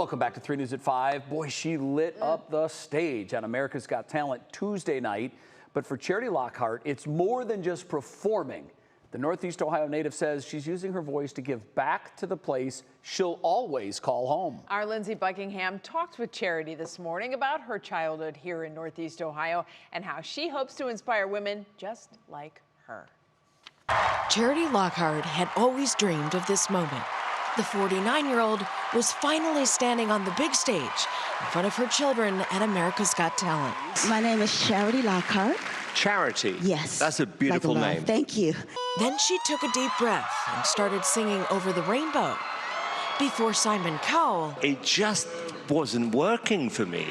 Welcome back to 3 News at 5. Boy, she lit up the stage on America's Got Talent Tuesday night. But for Charity Lockhart, it's more than just performing. The Northeast Ohio native says she's using her voice to give back to the place she'll always call home. Our Lindsay Buckingham talked with Charity this morning about her childhood here in Northeast Ohio and how she hopes to inspire women just like her. Charity Lockhart had always dreamed of this moment. The 49-year-old was finally standing on the big stage in front of her children at America's Got Talent. My name is Charity Lockhart. Charity? Yes. That's a beautiful like a name. Thank you. Then she took a deep breath and started singing Over the Rainbow before Simon Cowell It just wasn't working for me.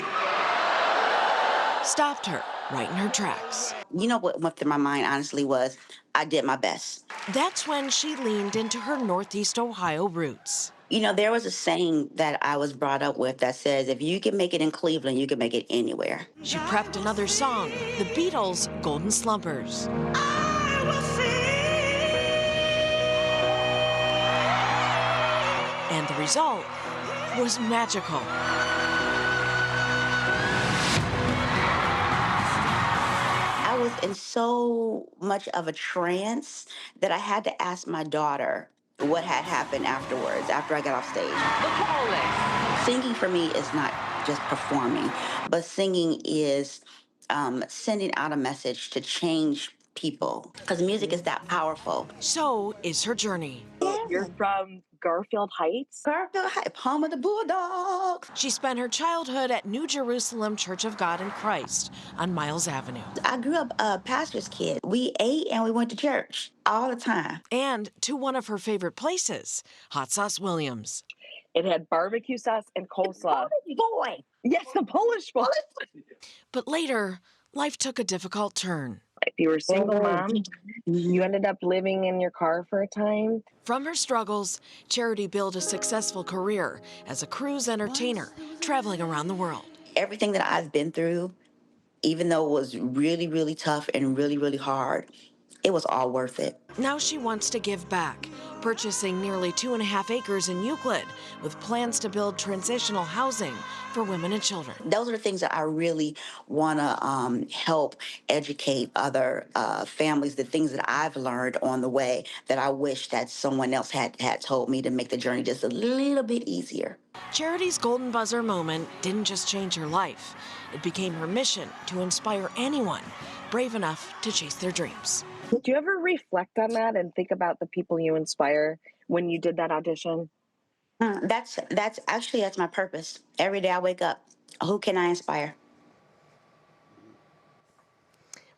stopped her right in her tracks. You know what went through my mind, honestly, was I did my best. That's when she leaned into her Northeast Ohio roots. You know, there was a saying that I was brought up with that says, if you can make it in Cleveland, you can make it anywhere. She prepped another song, the Beatles' Golden Slumbers. And the result was magical. I was in so much of a trance that I had to ask my daughter what had happened afterwards, after I got off stage. Singing for me is not just performing, but singing is sending out a message to change people, because music is that powerful. So is her journey. You're from Garfield Heights? Garfield Heights, home of the Bulldogs. She spent her childhood at New Jerusalem Church of God in Christ on Miles Avenue. I grew up a pastor's kid. We ate and we went to church all the time. And to one of her favorite places, Hot Sauce Williams. It had barbecue sauce and coleslaw. Boy. Yes, the Polish boy. But later, life took a difficult turn. If you were a single mom, you ended up living in your car for a time. From her struggles, Charity built a successful career as a cruise entertainer, traveling around the world. Everything that I've been through, even though it was really, really tough and really, really hard, it was all worth it. Now she wants to give back, purchasing nearly 2.5 acres in Euclid with plans to build transitional housing for women and children. Those are the things that I really want to help educate other families, the things that I've learned on the way that I wish that someone else had told me to make the journey just a little bit easier. Charity's Golden Buzzer moment didn't just change her life. It became her mission to inspire anyone brave enough to chase their dreams. Did you ever reflect on that and think about the people you inspire when you did that audition? That's my purpose. Every day I wake up, who can I inspire?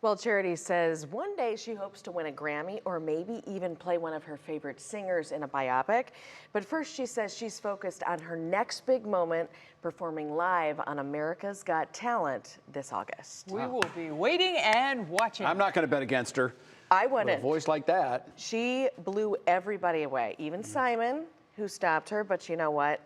Well, Charity says one day she hopes to win a Grammy or maybe even play one of her favorite singers in a biopic. But first, she says she's focused on her next big moment, performing live on America's Got Talent this August. We will be waiting and watching. I'm not going to bet against her. I With wouldn't. a voice like that. She blew everybody away, even Simon, who stopped her. But you know what?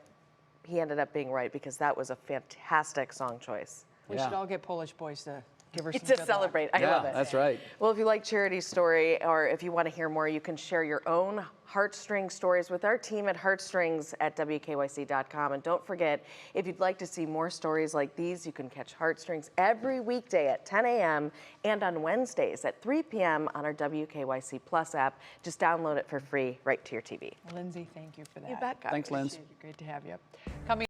He ended up being right because that was a fantastic song choice. We should all get Polish boys to give her some To good luck. celebrate. I love it. That's right. Well, if you like Charity's story or if you want to hear more, you can share your own heartstring stories with our team at Heartstrings at WKYC.com. And don't forget, if you'd like to see more stories like these, you can catch Heartstrings every weekday at 10 a.m. and on Wednesdays at 3 p.m. on our WKYC Plus app. Just download it for free right to your TV. Lindsay, thank you for that. You bet, guys. Thanks, Linz. Great to have you. Coming